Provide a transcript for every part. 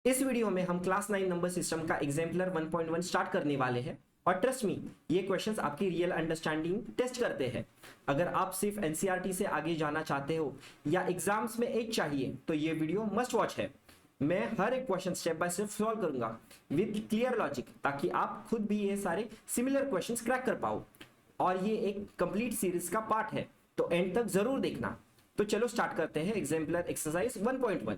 इस वीडियो में हम क्लास 9 नंबर सिस्टम का एग्जाम्पलर 1.1 स्टार्ट करने वाले हैं और ट्रस्ट मी ये क्वेश्चंस आपकी रियल अंडरस्टैंडिंग टेस्ट करते हैं। अगर आप सिर्फ एनसीईआरटी से आगे जाना चाहते हो या एग्जाम्स में एज चाहिए तो ये वीडियो मस्ट वॉच है। मैं हर एक question step by step solve करूंगा विद क्लियर लॉजिक ताकि आप खुद भी ये सारे सिमिलर क्वेश्चंस क्रैक कर पाओ। और ये एक कंप्लीट सीरीज का पार्ट है तो एंड तक जरूर देखना। तो चलो स्टार्ट करते हैं एग्जाम्पलर एक्सरसाइज 1.1।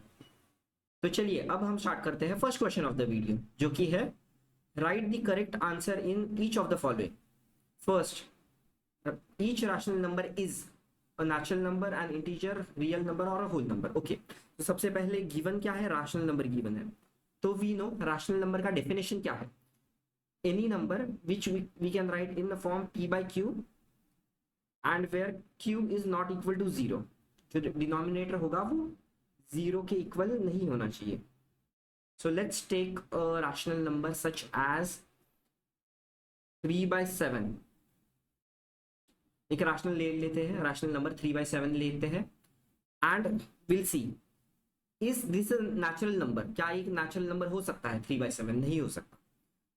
तो चलिए अब हम स्टार्ट करते हैं first question of the video जो कि है right the correct answer in each of the following. First, each rational number is a natural number, N integer, real number और अ होल नंबर। ओके, तो सबसे पहले given क्या है? Rational number given है। तो वी नो रैशनल नंबर का definition क्या है? Any number which we can write in the form p by q and where q is not equal to 0। जो डिनोमिनेटर होगा वो 0 के इक्वल नहीं होना चाहिए। So let's take a rational number such as 3/7। एक रैशनल ले लेते हैं, रैशनल नंबर 3/7 लेते हैं and will see is this natural number. क्या एक नेचुरल नंबर हो सकता है? 3/7 नहीं हो सकता।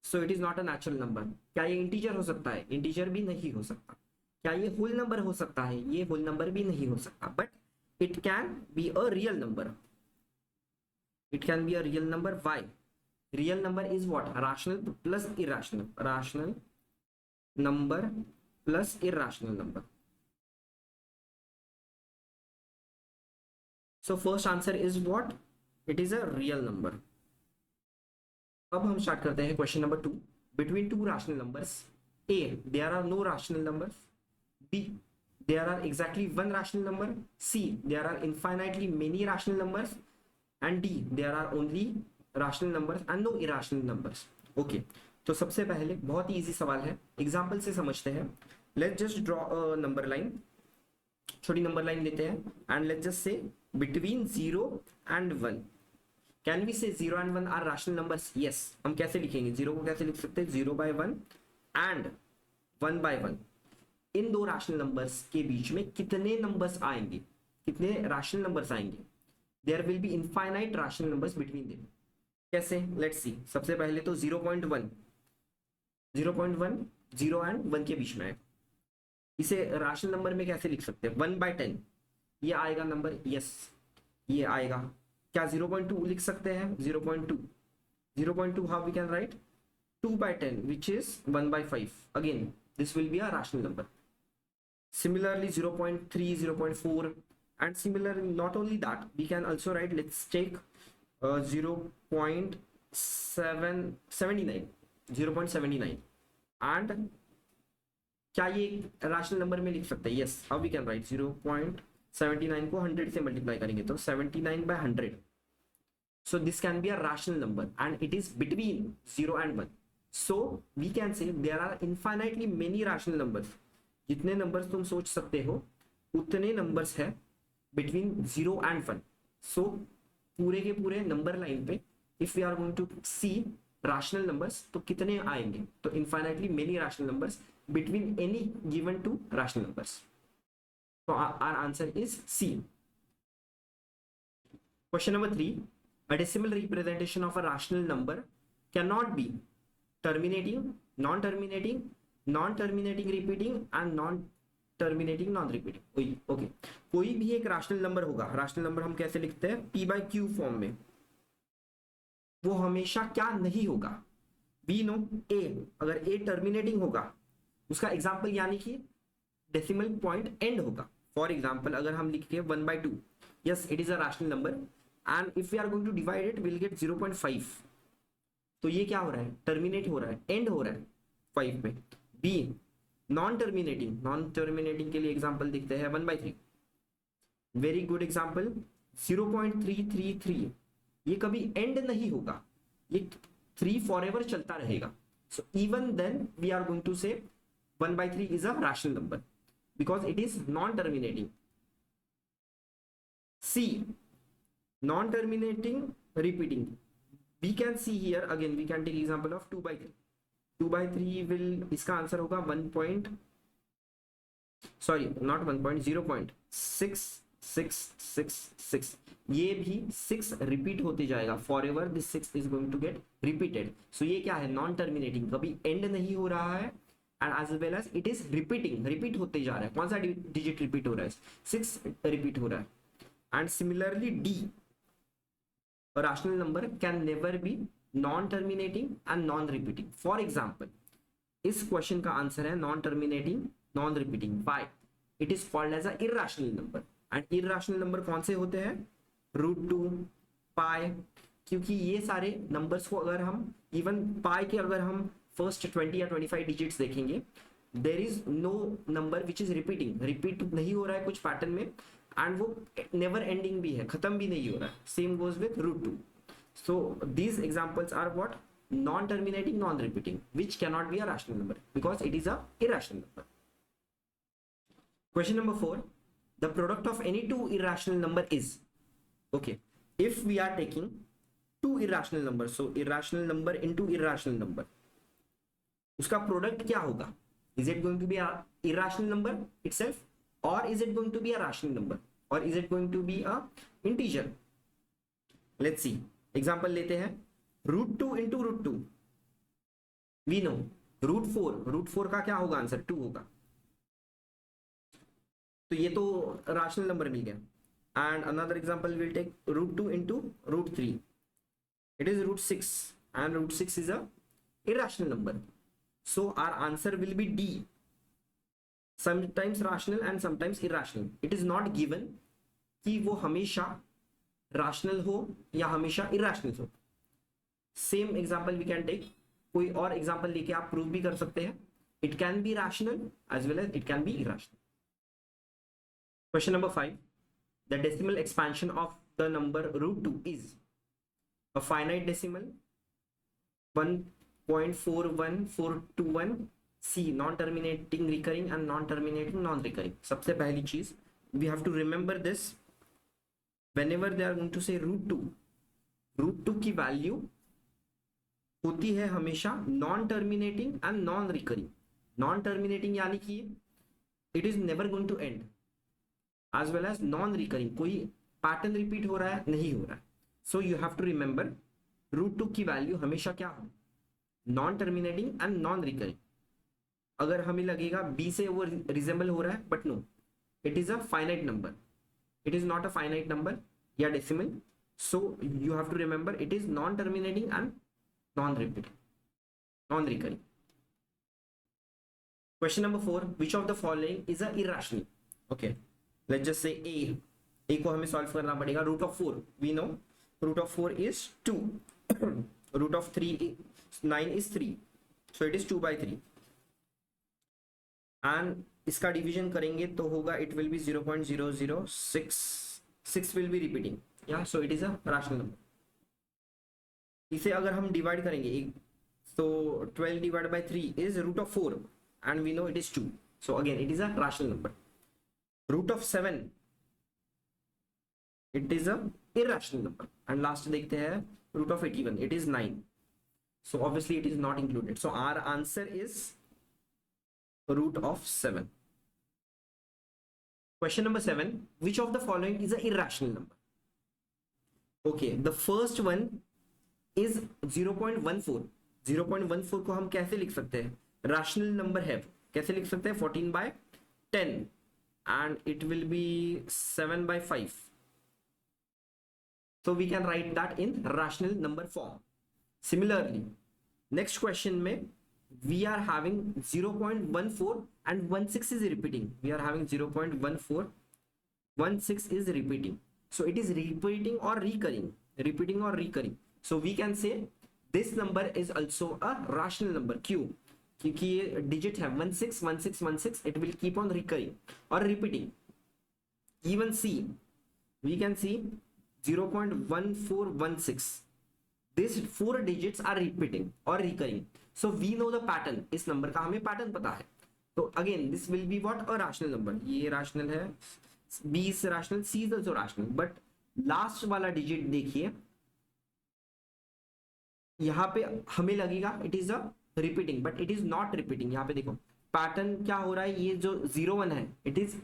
So it is not a natural number. क्या ये इंटीजर हो सकता है? इंटीजर भी नहीं हो सकता। क्या ये होल नंबर हो सकता है? ये होल नंबर भी नहीं हो सकता। But it can be a real number. It can be a real number. Why? Real number is what? Rational plus irrational. Rational number plus irrational number. So first answer is what? It is a real number. अब हम start करते हैं question number 2। Between two rational numbers, A, there are no rational numbers. B, there are exactly one rational number. C, there are infinitely many rational numbers. And D, there are only rational numbers and no irrational numbers. Okay, तो सबसे पहले बहुत ही easy सवाल है, example से समझते हैं। Let's just draw a number line, छोटी नंबर लाइन लेते हैं and let's just say between 0 and 1 can we say 0 and 1 are rational numbers? Yes. हम कैसे लिखेंगे? 0 को कैसे लिख सकते हैं? 0/1 एंड 1/1। इन दो रैशनल नंबर्स के बीच में कितने नंबर्स आएंगे? कितने रैशनल नंबर्स आएंगे? There will be infinite rational numbers between them. कैसे? Let's see. सबसे पहले तो 0.1 0 एंड 1 के बीच में है। इसे रैशनल नंबर में कैसे लिख सकते हैं? 1/10 ये आएगा नंबर। यस, ये आएगा। क्या 0.2 लिख सकते हैं? 0.2 how we can write? 2/10 which is 1/5. Again this will be a rational number. Similarly 0.3, 0.4 and similarly not only that we can also write, let's take 0.79 and क्या ये रैशनल नंबर में लिख सकते हैं? Yes, how we can write? 0.79 को 100 से multiply करेंगे तो 79/100. so this can be a rational number and it is between 0 and 1. so we can say there are infinitely many rational numbers. जितने नंबर्स तुम सोच सकते हो उतने नंबर्स है between 0 and 1. so पूरे के पूरे नंबर लाइन पे if we are going to see rational numbers तो कितने आएंगे? तो infinitely many rational numbers between any given two rational numbers. so our answer is C. Question number 3, a decimal representation of a rational number cannot be terminating, non-terminating, non-terminating repeating and non-terminating non-repeating. Okay, कोई भी एक rational number होगा। Rational number हम कैसे लिखते हैं? p by q form में। वो हमेशा क्या नहीं होगा? वी नो a, अगर a टर्मिनेटिंग होगा उसका एग्जाम्पल यानी कि डेसिमल पॉइंट एंड होगा। फॉर एग्जाम्पल अगर हम लिखे 1/2, yes it is a rational number and if we are going to divide it will get 0.5। तो ये क्या हो रहा है? टर्मिनेट हो रहा है, एंड हो रहा है 5 में। b, नॉन टर्मिनेटिंग के लिए एग्जांपल दिखते हैं 1/3। Very good example 0.333। ये कभी एंड नहीं होगा, ये 3 फॉरएवर चलता रहेगा। So even then we are going to say 1/3 is a rational number because it is non terminating. C, non terminating repeating. we can see here again we can take example of 2/3. 2/3 will इसका answer होगा 0.6 6 6 6, ये भी 6 repeat होते जाएगा forever, this 6 is going to get repeated. So ये क्या है, non terminating, कभी एंड नहीं हो रहा है and as well as it is repeating, repeat होते जा रहा है. कौन सा डिजिट रिपीट हो रहा है, 6 रिपीट हो रहा है. And similarly D, rational number can never be non terminating and non repeating. For example, इस क्वेश्चन का आंसर है non terminating non repeating. Why, it is called as a irrational number. And irrational number कौन से होते हैं, √2, पाई. क्योंकि ये सारे नंबर्स को अगर हम इवन पाई के अगर हम फर्स्ट 20 या 25 डिजिट्स देखेंगे, there is no number which is repeating, repeat नहीं हो रहा है कुछ पैटर्न में, एंड वो नेवर एंडिंग भी है, खत्म भी नहीं हो रहा है. Same goes with √2. So these examples are what, non terminating, non repeating, which cannot be a rational number because it is a irrational number. Question number 4, the product of any two irrational number is, okay, if we are taking two irrational numbers, so irrational number into irrational number, उसका product क्या होगा, is it going to be a irrational number itself or is it going to be a rational number or is it going to be a integer? Let's see, example लेते हैं. √2 into √2, we know. √4 का क्या होगा answer, 2 होगा. तो ये तो rational number मिल गया. And another example will take √2 into √3, it is √6 and √6 is a irrational number. So our answer will be D, sometimes rational and sometimes irrational. It is not given कि वो हमेशा rational हो या हमेशा irrational हो. Same example we can take, कोई और example लेके आप प्रूव भी कर सकते हैं. It can be rational as well as it can be irrational. Question number 5, the decimal expansion of the number √2 is a finite decimal, 1.41421, C non terminating recurring and non terminating non recurring. सबसे पहली चीज we have to remember this, whenever they are going to say √2 की value होती है हमेशा non terminating and non recurring. Non terminating यानी कि it is never going to end, as well as non recurring, कोई पैटर्न रिपीट हो रहा है नहीं हो रहा है. So you have to remember √2 की वैल्यू हमेशा क्या हो, non terminating and non recurring. अगर हमें लगेगा बी से वो रिजेंबल हो रहा है, but no, it is a finite number, it is not a finite number या decimal. So you have to remember it is non terminating and non-repeating, non-recurring. Question number 4, which of the following is a irrational? Okay, let's just say a को हमें solve करना पड़ेगा. √4, we know √4 is 2, √9 is 3, so it is 2/3. and इसका division करेंगे तो होगा, it will be 0.006, 6 will be repeating, yeah, so it is a rational number. इसे अगर हम डिवाइड करेंगे तो 12 divided by 3 is √4 and we know it is 2, so again it is a rational number. √7, it is a irrational number. and last देखते हैं √81, it is 9, so obviously it is not included. so our answer is √7. Question number 7, which of the following is a irrational number? Okay, the first one is 0.14. 0.14 को हम कैसे लिख सकते हैं, rational number है, कैसे लिख सकते हैं, 14/10 and it will be 7/5. so we can write that in rational number form. Similarly, next question में we are having 0.14 and 16 is repeating. We are having 0.14, 16 is repeating, so it is repeating or recurring, repeating or recurring. So we can say this number is also a rational number. क्यों, क्योंकि ये digit है 16 16 16, it will keep on recurring or repeating. Even C, we can see 0.1416, these 4 digits are repeating or recurring. So we know the pattern, इस number का हमें pattern पता है. तो again this will be what, a rational number. ये rational है, B is rational, C is also rational, but last वाला digit देखिए, यहाँ पे हमें लगेगा it is a repeating, but it is not repeating. यहाँ पे देखो पैटर्न क्या हो रहा है, ये जो 01 है, it is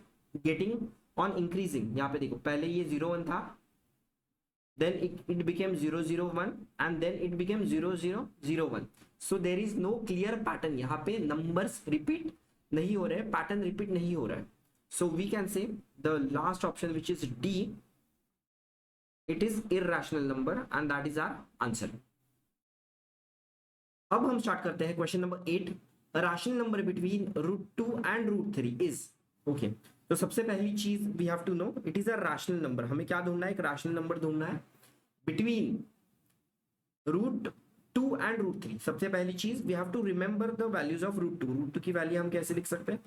getting on increasing, यहाँ पे देखो पहले ये 0 1 था, then it became 0 0 1 and then it became 0 0 0 1. So there is no clear pattern. यहाँ पे numbers repeat नहीं हो रहे, pattern repeat नहीं हो रहा है. So we can say the last option which is D, it is irrational number and that is our answer. अब हम स्टार्ट करते हैं question number 8. A rational number between √2 and √3 is, okay. तो सबसे पहली चीज we have to know, it is a rational number. हमें क्या ढूंढना है? एक रैशनल नंबर ढूंढना है बिटवीन √2 एंड √3. सबसे पहली चीज we have to remember the values of √2. √2 की वैल्यू हम कैसे लिख सकते हैं?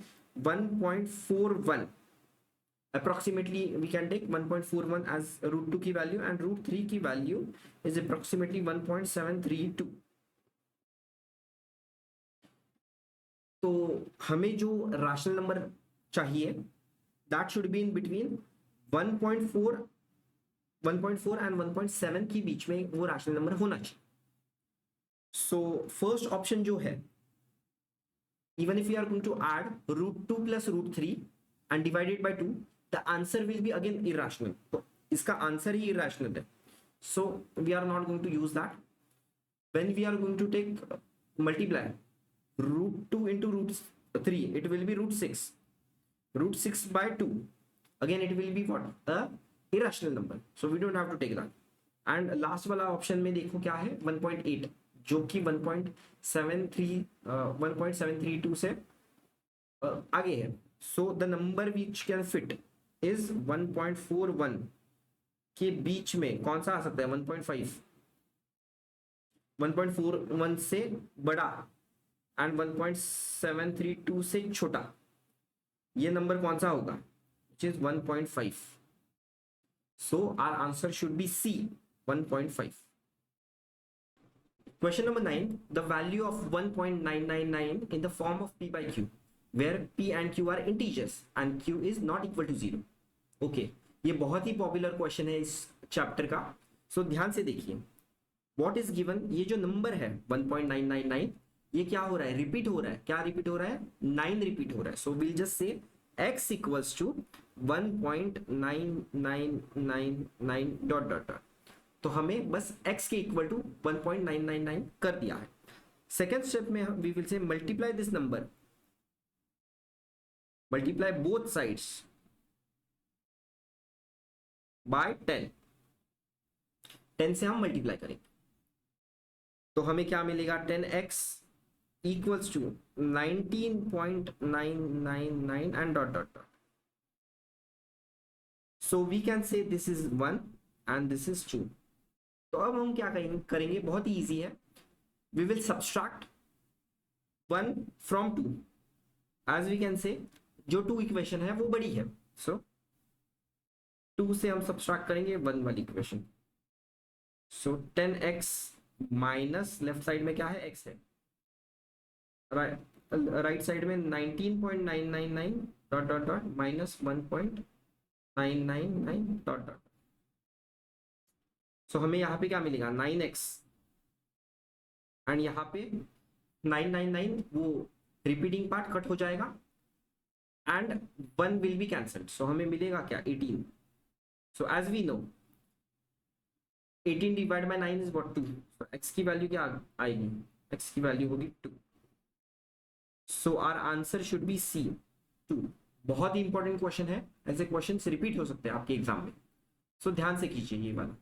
1.41 approximately we can take 1.41 as √2 की वैल्यू एंड √3 की वैल्यू इज अप्रोक्सीमेटली 1.732. तो हमें जो रैशनल नंबर चाहिए that should be in between 1.4 and 1.7 की बीच में वो रैशनल नंबर होना चाहिए. सो फर्स्ट ऑप्शन जो है, even if we are going to add √2 plus √3 and divided by 2, the answer will be again irrational. तो इसका आंसर ही irrational है. So we are not going to use that. When we are going to take multiply √2 into √3, it will be √6. √6 by 2, again it will be what? A irrational number, so we don't have to take that. And last वाला option में देखो क्या है? 1.8 जो कि 1.732 से आगे है. so the number which can fit is 1.41 के बीच में कौन सा आ सकता है? 1.5, 1.41 से बड़ा एंड 1.732 से छोटा. ये नंबर कौन सा होगा? which is 1.5. so our answer should be C, 1.5. Question number 9. The value of 1.999 in the form of P by Q, where P and Q are integers and Q is not equal to 0. Okay, ये बहुत ही popular question है इस chapter का. so ध्यान से देखिए, what is given, ये जो नंबर है 1.999, ये क्या हो रहा है? रिपीट हो रहा है. क्या रिपीट हो रहा है? 9 रिपीट हो रहा है. So will just say x equals to 1.9999 dot dot dot. तो हमें बस x के इक्वल टू 1.999 कर दिया है. सेकेंड स्टेप में we will say multiply this number, multiply both sides by 10. 10 से हम मल्टीप्लाई करेंगे तो हमें क्या मिलेगा? 10x equals to 19.999 and dot dot dot. So we can say this is 1 and this is 2. तो अब हम क्या करेंगे? बहुत ही इजी है. we will subtract 1 from 2. as we can say जो 2 इक्वेशन है वो बड़ी है. so 2 से हम सब्सट्रैक्ट करेंगे 1 वाली equation. so 10x minus left side में क्या है? x है. राइट साइड में 19.999 dot dot dot minus 1.999 dot dot. So हमें यहाँ पे क्या मिलेगा? 9x एंड यहाँ पे 999, वो रिपीटिंग पार्ट कट हो जाएगा and 1 will be cancelled. So हमें मिलेगा क्या? 18. So as we know 18 divide by 9 is what? 2. So x की वैल्यू क्या आएगी? x की वैल्यू होगी 2. So our answer should be C, 2. बहुत ही इंपॉर्टेंट क्वेश्चन है. ऐसे क्वेश्चन रिपीट हो सकते हैं आपके एग्जाम में. सो ध्यान से कीजिए ये वाला.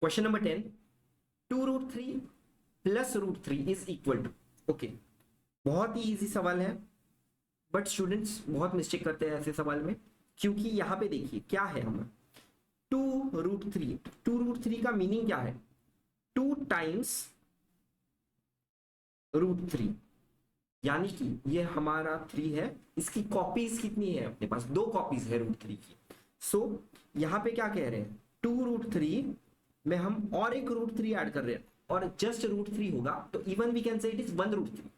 Question number 10. 2√3 plus √3 is equal to. Okay, बहुत ही इजी सवाल है बट स्टूडेंट्स बहुत मिस्टेक करते हैं ऐसे सवाल में, क्योंकि यहाँ पे देखिए क्या है हमें 2√3. 2√3 का मीनिंग क्या है? 2 टाइम्स √3, यानी कि ये हमारा 3 है. इसकी कॉपीज कितनी है अपने पास? 2 कॉपीज है √3 की. सो यहाँ पे क्या कह रहे हैं? 2√3 में हम और एक √3 ऐड कर रहे हैं और जस्ट √3 होगा तो even we can say it is 1√3.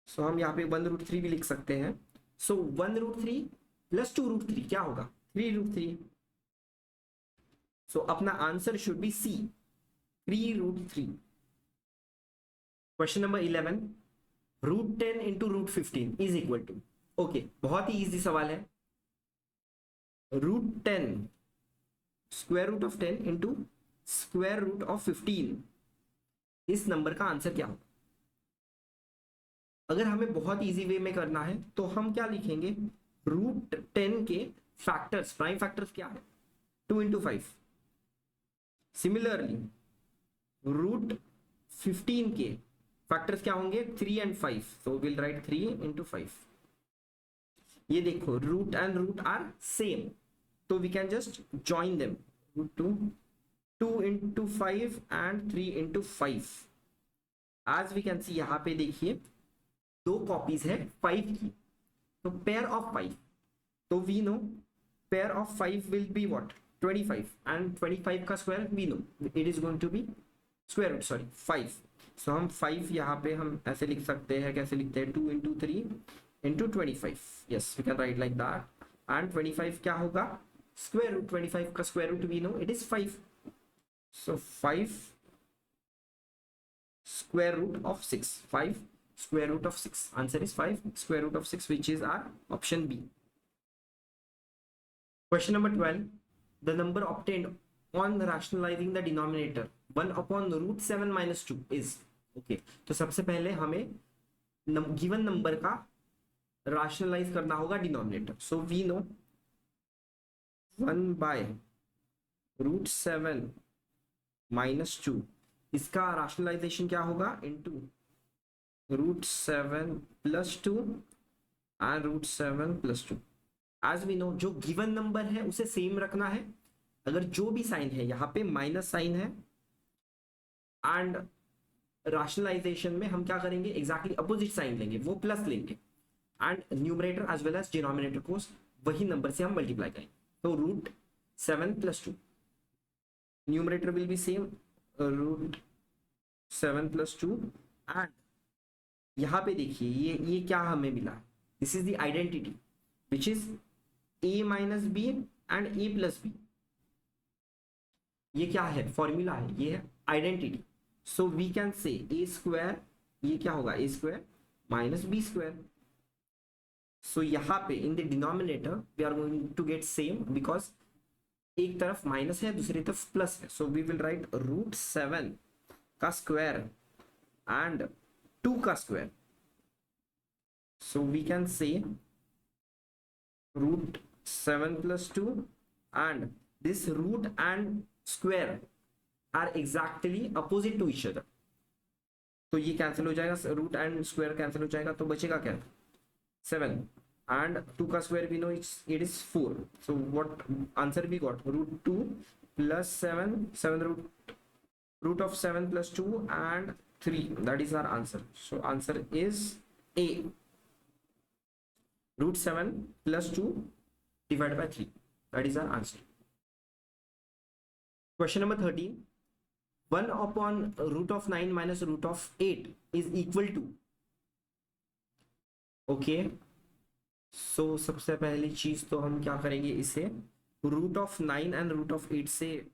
So हम यहाँ पे 1√3 भी लिख सकते हैं. सो 1√3 प्लस 2√3 क्या होगा? 3√3. सो अपना answer should be C, 3√3. Question number 11. √10 into √15 is equal to. Okay, बहुत ही इजी सवाल है। √10, square root of 10 into square root of 15, इस नंबर का आंसर क्या होगा? अगर हमें बहुत इजी वे में करना है तो हम क्या लिखेंगे, √10 के फैक्टर्स, प्राइम फैक्टर्स क्या है, 2 इंटू 5। सिमिलरली √15 के फैक्टर्स क्या होंगे, 3 and 5, so will write 3 into 5। ये देखो root and root are same, तो we can just join them, √2 into 5 and 3 into 5। As we can see, यहाँ पे देखिए दो कॉपीज है 5 की, तो पेयर ऑफ 5, तो we know pair of 5 will be what, 25, and 25 का square we know it is going to be square root, sorry 5। So हम 5 यहाँ पे हम ऐसे लिख सकते हैं, कैसे लिखते हैं, 2 into 3 into 25, yes we can write like that. And 25 क्या होगा, स्क्वायर रूट, 25 का square root we know it is 5, so 5 square root of 6, 5 square root of 6, answer is 5 square root of 6, which is our option B. Question number 12, the number obtained on rationalizing the denominator 1 upon √7 minus 2 is, okay, तो सबसे पहले हमें given number का rationalize करना होगा denominator, so we know 1 by √7 minus 2, इसका rationalization क्या होगा, into √7 plus 2 and √7 plus 2। As we know जो गिवन नंबर है उसे सेम रखना है, अगर जो भी साइन है यहाँ पे माइनस साइन है, एंड राशनलाइजेशन में हम क्या करेंगे, एग्जैक्टली अपोजिट साइन लेंगे, वो प्लस लेंगे, and numerator as well as denominator को वही नंबर से हम मल्टीप्लाई करेंगे, तो √7 plus 2, numerator will be same √7 plus 2, and यहां पे देखिए ये क्या हमें मिला, this is the identity which is a minus b and a plus b, ये क्या है, फॉर्मूला है, ये है identity. So we can say a square, ये क्या होगा, a square minus B square. So यहाँ पे in the denominator we are going to get same, because एक तरफ माइनस है दूसरी तरफ प्लस है, सो वी विल राइट √7 का स्क्वायर एंड 2 का स्क्वायर, सो वी कैन से √7 plus 2, and this root and square are exactly opposite to each other, तो ये कैंसिल हो जाएगा, रूट एंड स्क्वायर कैंसिल हो जाएगा, तो बचेगा क्या, 7, and 2 का square we know it is 4, so what answer we got, √2 plus 7 root of 7 plus 2 and 3, that is our answer. So answer is A, √7 plus 2 divided by 3, that is our answer. Question number 13, 1 upon √9 minus √8 is equal to, okay, so सबसे पहली चीज तो हम क्या करेंगे, इसे √9 and √8 से,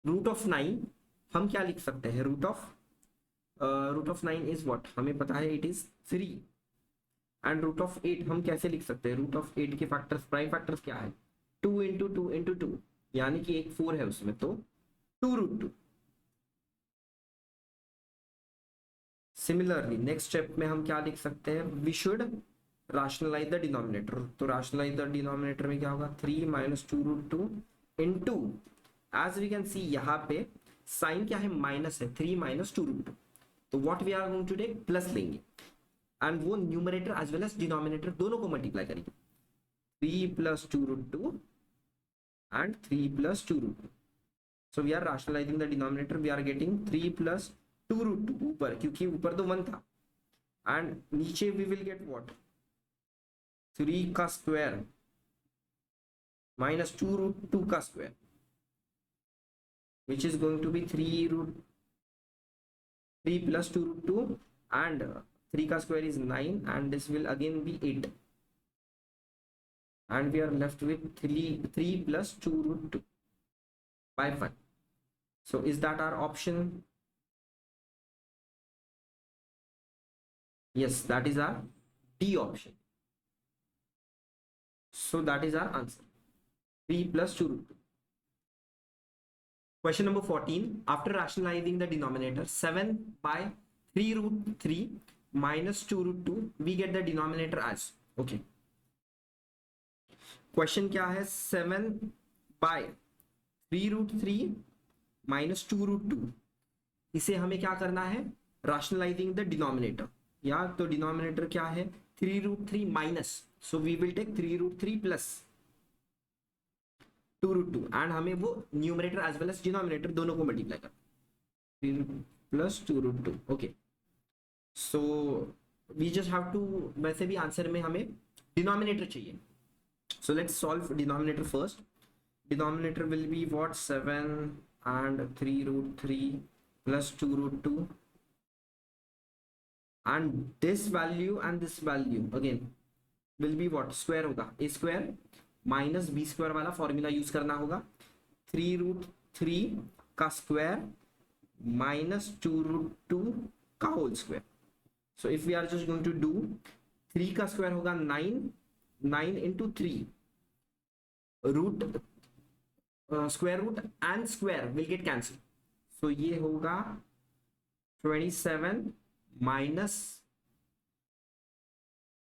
√9 हम क्या लिख सकते हैं, √9 इज व्हाट, हमें पता है इट इज 3, एंड √8 हम कैसे लिख सकते हैं, √8 के फैक्टर्स, प्राइम फैक्टर्स क्या है, 2 इंटू 2 इंटू 2, यानी कि एक 4 है उसमें, तो 2√2। सिमिलरली नेक्स्ट स्टेप में हम क्या लिख सकते हैं, we should rationalize the denominator, तो राशनलाइज द डिनोमिनेटर में क्या होगा, 3 minus 2√2 into, as we can see यहाँ पे साइन क्या है, माइनस है, 3 माइनस 2√2, तो what we are going to take, plus लेंगे, एंड वो numerator as well as denominator दोनों को मल्टीप्लाई करेंगे, 3 plus 2√2 and 3 plus 2√2, so we are rationalizing the denominator, we are getting 3 plus 2√2 ऊपर, क्योंकि ऊपर तो 1 था, एंड नीचे वी विल गेट व्हाट, 3 का स्क्वायर माइनस 2√2 का square, which is going to be 3 plus 2√2, and 3 का square is 9, and this will again be 8, and we are left with 3 plus 2√2 by 5. So is that our option? Yes, that is our D option. So that is our answer. 3 plus 2 root 2. Question number 14. After rationalizing the denominator 7 by 3 root 3 minus 2 root 2, we get the denominator as. Okay. Question क्या है? 7 by 3 root 3 minus 2 root 2. इसे हमें क्या करना है? Rationalizing the denominator. या तो denominator क्या है? 3 root 3 minus. So we will take 3 root 3 plus 2 root 2 and हमें वो numerator as well as denominator दोनों को मल्टीप्लाई कर 3 plus 2 root 2. Okay. So we just have to, वैसे भी आंसर में हमें डिनोमिनेटर चाहिए. So let's solve denominator first. Denominator will be what? 7 and 3 root 3 plus 2 root 2. And this value and this value again will be what? Square होगा. A square minus b square वाला formula use करना होगा. 3 root 3 का square minus 2 root 2 का whole square. So if we are just going to do 3 का square होगा 9, 9 into 3 root square root and square will get cancelled. So ये होगा 27 minus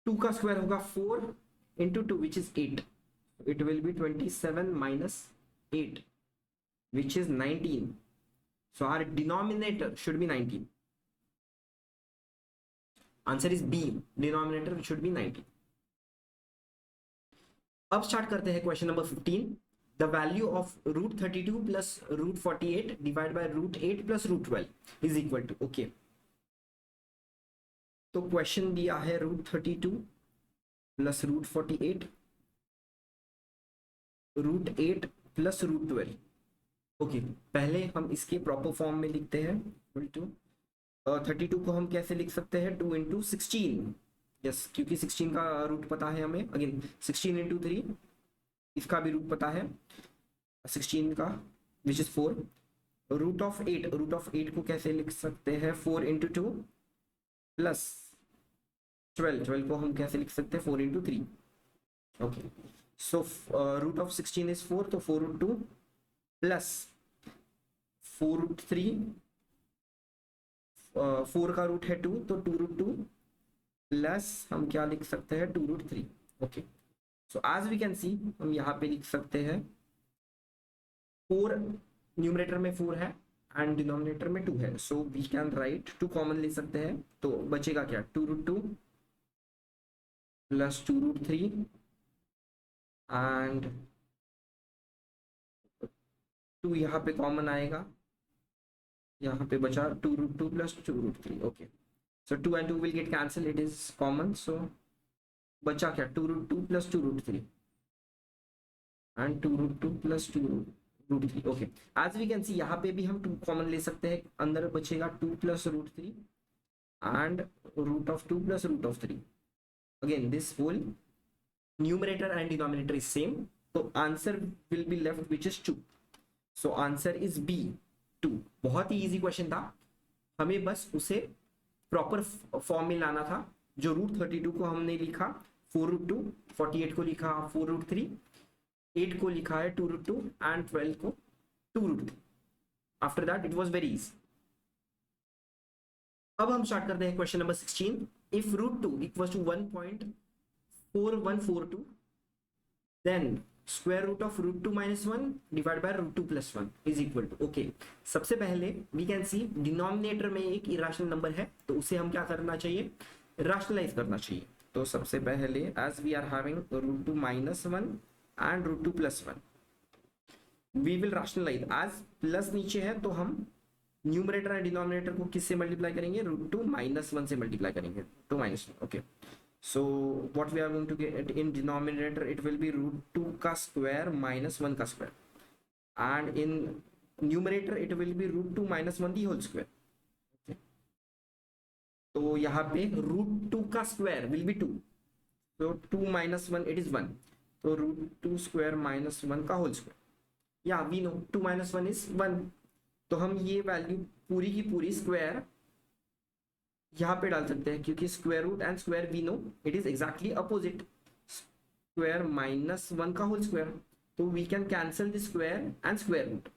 2 का स्क्वायर होगा 4 into 2 which is 8. It will be 27 minus 8 which is 19. So our denominator should be 19. Answer is B. Denominator should be 19. अब start करते हैं question number 15. The value of root 32 plus root 48 divide by root 8 plus root 12 is equal to. Okay, तो question दिया है root 32 plus root 48 root 8 plus root 12. Okay, पहले हम इसके proper form में लिखते हैं. 32 को हम कैसे लिख सकते हैं? 2 इंटू 16. यस, क्योंकि 16 का रूट पता है हमें. अगेन 16 इंटू 3, इसका भी रूट पता है 16 का विच इज 4. रूट ऑफ 8 को कैसे लिख सकते हैं? 4 इंटू 2 प्लस 12 को हम कैसे लिख सकते हैं? 4 into 3. Okay, so root of 16 is 4, तो 4 रूट 2 प्लस 4 रूट 3. 4 का रूट है 2, तो 2 रूट 2 प्लस हम क्या लिख सकते हैं? 2 root 3. Okay, so as we can see हम यहाँ पे लिख सकते हैं 4 न्यूमरेटर में 4 है एंड डिनोमिनेटर में 2 है. So we can write 2 common ले सकते हैं, तो बचेगा क्या? 2 रूट 2 प्लस 2 रूट 3 एंड 2 यहाँ पे कॉमन आएगा. यहाँ पे बचा 2 root 2 plus 2 root 3. Okay, so 2 and 2 will get cancelled, it is common. So बचा क्या? 2 root 2 plus 2 root 3 and 2 root 2 plus 2 root 3. okay, as we can see यहाँ पे भी हम 2 कॉमन ले सकते हैं. अंदर बचेगा 2 plus root 3 and root of 2 plus root of 3. again this whole numerator and denominator is same, so answer will be left which is 2. so answer is B, 2. बहुत ही easy question था, हमें बस उसे प्रॉपर फॉर्म में लाना था. जो root 32 को हमने लिखा 4 रूट 2, 48 को लिखा 4 रूट 3, 8 को लिखा है 2 रूट 2 एंड 12 को 2 root 3. After that it was very easy. अब हम स्टार्ट करते हैं question number 16. If root 2 equals to 1.4142 then square root of root 2 minus 1 divide by root 2 plus 1 is equal to. Okay, सबसे पहले वी कैन सी डिनोमिनेटर में एक irrational number है, तो उसे हम क्या करना चाहिए? राशनलाइज करना चाहिए. तो सबसे पहले as we are having root 2 minus 1 and root 2 plus 1, we will rationalize. As plus नीचे है तो हम न्यूमरेटर एंड डिनोमिनेटर को किससे मल्टीप्लाई करेंगे? रूट 2 माइनस 1 से मल्टीप्लाई करेंगे. 2 minus 1. Okay, so what we are going to get in denominator, it will be root 2 का स्क्वायर minus 1 का square, and in numerator it will be root 2 minus 1 the whole square. okay. तो यहाँ पे root 2 का square will be 2, so 2 minus 1 it is 1, तो root 2 square minus 1 का whole square. या we know 2 minus 1 is 1, तो हम ये वैल्यू पूरी की पूरी स्क्वायर यहाँ पे डाल सकते हैं, क्योंकि square root and square we know it is exactly opposite, square minus 1 का होल स्क्वायर, तो we can cancel the square and square root,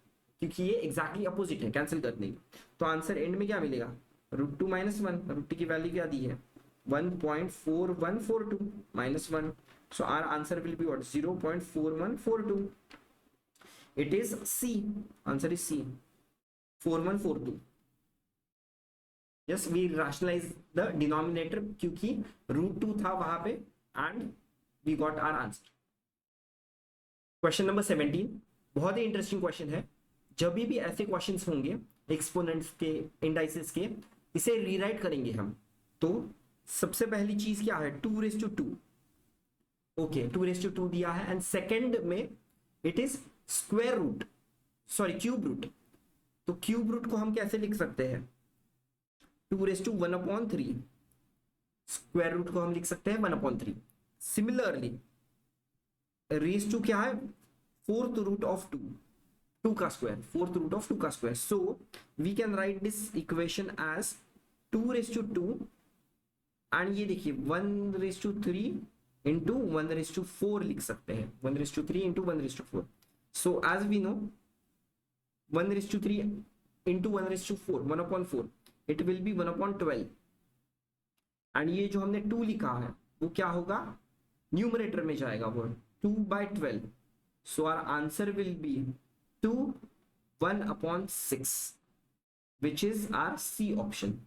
क्योंकि ये एग्जैक्टली अपोजिट है, कैंसिल कर देंगे। तो आंसर एंड में क्या मिलेगा, √2 - 1, √2 की वैल्यू क्या दी है 1.4142 - 1, so our answer will be what 0.4142, it is C, answer is C 4142। yes we rationalize the denominator क्योंकि √2 था वहां पे and we got our answer। Question number 17 बहुत ही इंटरेस्टिंग क्वेश्चन है। जब भी ऐसे क्वेश्चंस होंगे एक्सपोनेंट्स के, इंडाइसेस के, इसे रीराइट करेंगे हम। तो सबसे पहली चीज क्या है 2/2, ओके 2/2 दिया है, एंड सेकंड में it is square root, sorry cube root. तो क्यूब रूट को हम कैसे लिख सकते हैं 2/1/3, स्क्वायर रूट को हम लिख सकते हैं 1/3। सिमिलरली रेस टू क्या है 4th रूट ऑफ 2 का स्क्वायर, 4th रूट ऑफ 2 का square, so we can write this equation as 2/2, and ये देखिए 1/3 इंटू 1/4 लिख सकते हैं, 1/3 into 1/4। So as we know 1/3 into 1/4 1/4, it will be 1/12, and ये जो हमने 2 लिखा है वो क्या होगा न्यूमरेटर में जाएगा, वो 2/12, so our answer will be 2 1/6, which is our C option।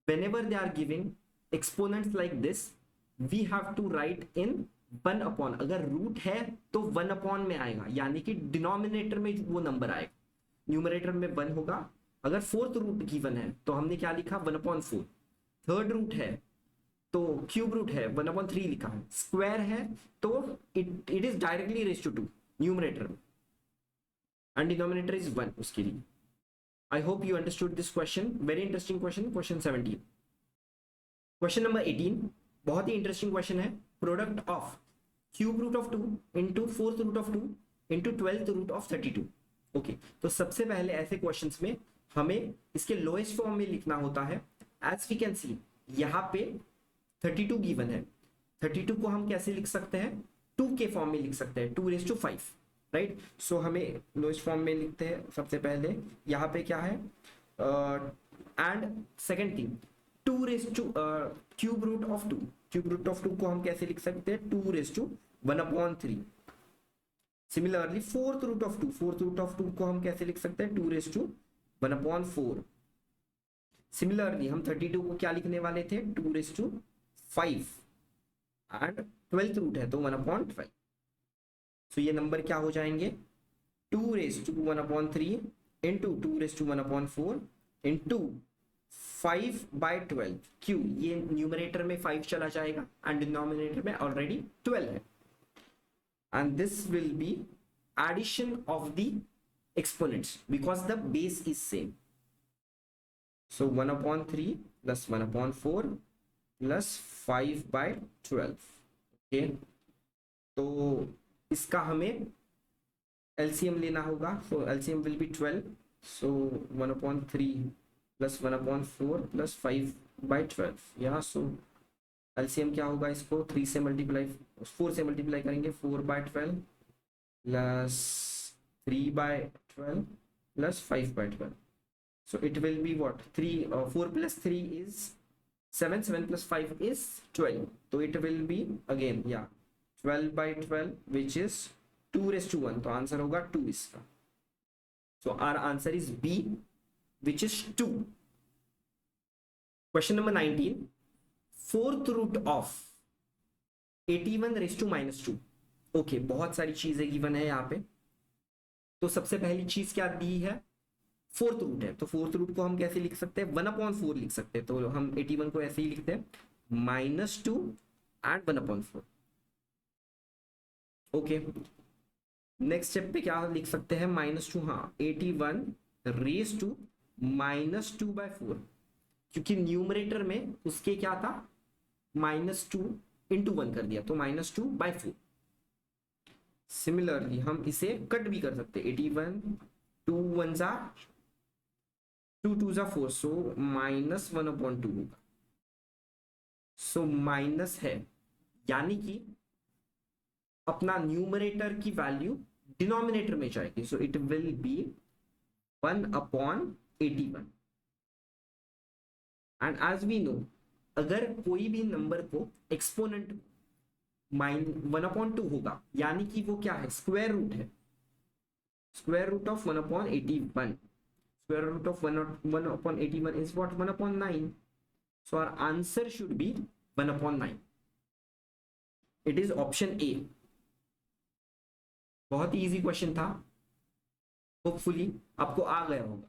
whenever they are giving exponents like this we have to write in 1/, अगर रूट है तो 1/, में आएगा, यानी कि डिनोमिनेटर में वो नंबर आएगा, न्यूमरेटर में 1 होगा। अगर 4th रूट गिवन है तो हमने क्या लिखा 1/4, 3rd रूट है तो क्यूब रूट है 1/3 लिखा है, स्क्वायर है तो it is directly raise to 2 numerator में, एंड डिनोमिनेटर इज 1 उसके लिए। I hope you understood this question, very interesting question. Question 17, question number 18 बहुत ही इंटरेस्टिंग क्वेश्चन है। Product of cube root of 2 into 4th root of 2 into 12th root of 32। Okay, तो सबसे पहले ऐसे questions में हमें इसके लोएस्ट फॉर्म में लिखना होता है। एज वी कैन सी यहाँ पे 32 गिवन है, 32 को हम कैसे लिख सकते हैं 2 के फॉर्म में लिख सकते हैं 2/5, राइट। सो हमें लोएस्ट फॉर्म में लिखते हैं सबसे पहले, यहाँ पे क्या है and second thing cube root of 2, cube root of 2 को हम कैसे लिख सकते हैं 2/1/3। Similarly 4th root of 2, 4th root of 2 को हम कैसे लिख सकते हैं 2/1/4। सिमिलरली हम 32 को क्या लिखने वाले थे 2/5, एंड 12th रूट है तो 1/12। सो ये नंबर क्या हो जाएंगे 2/1/3 इंटू 2/1/4 इंटू 5/12, क्यों ये न्यूमरेटर में 5 चला जाएगा एंड डिनोमिनेटर में ऑलरेडी 12 है, and this will be addition of the exponents because the base is same. So 1/3 plus 1/4 plus 5/12, okay. तो इसका हमें एलसीएम लेना होगा, so LCM will be 12, so 1/3 plus 1/4 plus 5/12, yeah, so LCM क्या होगा इसको 3 से मल्टीप्लाई 4 से मल्टीप्लाई करेंगे 4/12 plus 3/12 plus 5/12, so it will be what 4 plus 3 is 7, 7 plus 5 is 12, so it will be again 12/12 which is 2/1, तो answer होगा 2 इसका। so our answer is B which is 2। Question number 19, 4th root of 81/-2। Okay, बहुत सारी चीजें given है यहाँ पे। तो सबसे पहली चीज क्या दी है 4th रूट है, तो 4th रूट को हम कैसे लिख सकते हैं 1/4 लिख सकते हैं, तो हम 81 को ऐसे ही लिखते हैं -2 एंड 1/4। ओके, नेक्स्ट स्टेप पे क्या लिख सकते हैं -2, हाँ 81/-2/4, क्योंकि न्यूमरेटर में उसके क्या था -2 इंटू 1 कर दिया तो -2/4। सिमिलरली हम इसे कट भी कर सकते हैं 81 2 1 जा 2 2 जा 4, सो -1/2 होगा। सो माइनस है, यानी कि अपना न्यूमरेटर की वैल्यू डिनोमिनेटर में जाएगी, so it will be 1/81। And as we know, अगर कोई भी नंबर को एक्सपोनेंट 1/2 होगा, यानी कि वो क्या है, स्क्वायर रूट है। Square root of 1/81, square root of 1/81 is what, 1/9. So our answer should be 1/9. It is option A. बहुत ही इजी क्वेश्चन था, होपफुली आपको आ गया होगा।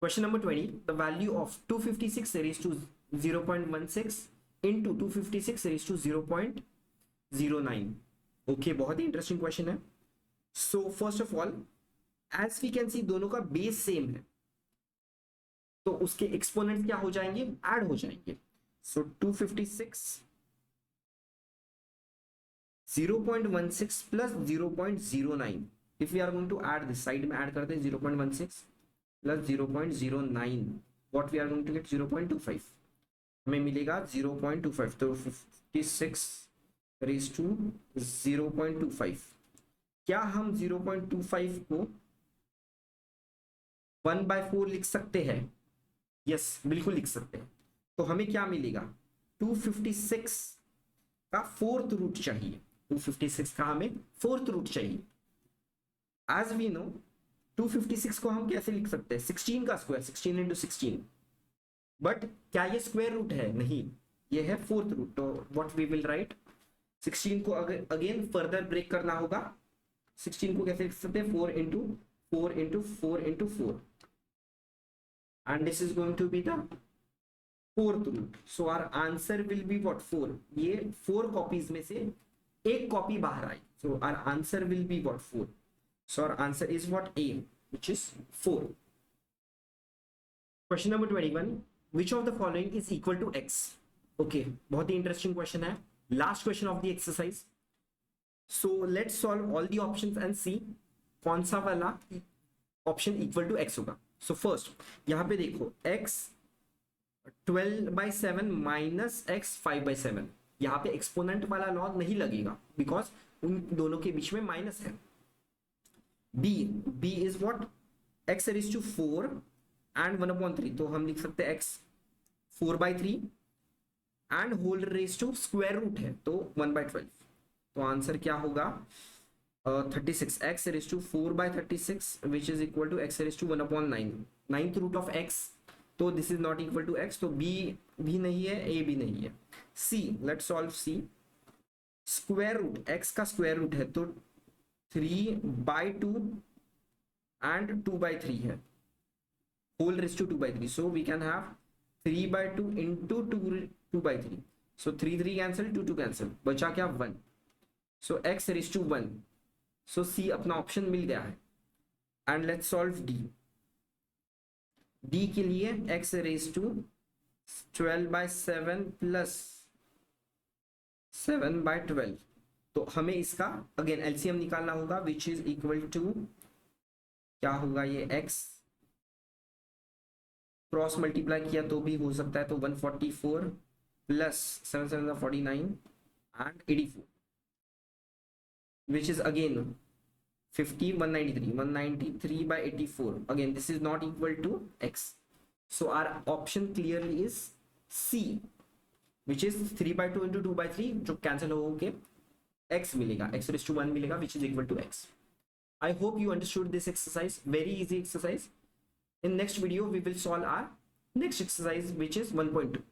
Question number 20, the value of 256 raised to 0.16 into 256 raised to 0.09। Okay, बहुत ही interesting question है। So first of all, as we can see दोनों का बेस सेम है, तो उसके एक्सपोनेंट्स क्या हो जाएंगे, ऐड हो जाएंगे। So 256 0.16 plus 0.09, if we are going to add this, side में ऐड करते हैं 0.16 plus 0.09, what we are going to get 0.25, हमें मिलेगा 0.25। तो 56 रेज़ टू 0.25, क्या हम 0.25 को 1/4 लिख सकते हैं? यस, बिल्कुल लिख सकते हैं। तो हमें क्या मिलेगा, 256 का फोर्थ रूट चाहिए, 256 का हमें फोर्थ रूट चाहिए। एज वी नो, 256 को हम कैसे लिख सकते हैं, 16 का स्क्वायर, 16 इंटू 16, बट क्या ये स्क्वायर रूट है? नहीं, ये है फोर्थ रूट। तो व्हाट वी विल राइट, 16 को अगेन फर्दर ब्रेक करना होगा। 16 को कैसे लिख सकते हैं, 4 into 4 into 4 into 4, and this is going to be the fourth root. So our answer will be what, 4। ये 4 कॉपीज में से एक कॉपी बाहर आई, so our answer will be what, 4। So our answer is what, A, which is 4। Question number 21, which of the following is equal to x? Okay, बहुत ही interesting question है, last question of the exercise. So let's solve all the options and see कौन सा वाला option equal to x होगा। So first यहां पे देखो, x 12/7 माइनस x 5/7, यहां पे एक्सपोनेंट वाला लॉ नहीं लगेगा बिकॉज उन दोनों के बीच में माइनस है। b is what, x raise to 4 and 1/3, तो हम लिख सकते हैं x 4/3 and whole raise to square root है, तो 1/12। तो आंसर क्या होगा, 36, x raised to 4/36 which is equal to x raised to 1/9, ninth root of x, तो this is not equal to x, तो b भी नहीं है, a भी नहीं है। c, let's solve c। Square root, x का स्क्वायर रूट है, तो 3/2 एंड 2/3 है, whole raise to 2/3, so we can have 3/2 into 2/3, so 3 cancel, 2 cancel, बचा क्या, 1। So x raise to 1, so C अपना ऑप्शन मिल गया है। And let's solve D. D के लिए x रेज़ टू 12/7 प्लस 7/12, तो हमें इसका अगेन एलसीएम निकालना होगा, विच इज इक्वल टू क्या होगा, ये x क्रॉस मल्टीप्लाई किया तो भी हो सकता है, तो 144 plus 7 7 49 and 84, which is again 50, 193/84, again this is not equal to x, so our option clearly is C, which is 3/2 into 2/3, जो कैंसिल हो के x मिलेगा, x raised to 1 मिलेगा, which is equal to x। I hope you understood this exercise, very easy exercise। In next video we will solve our next exercise, which is 1.2।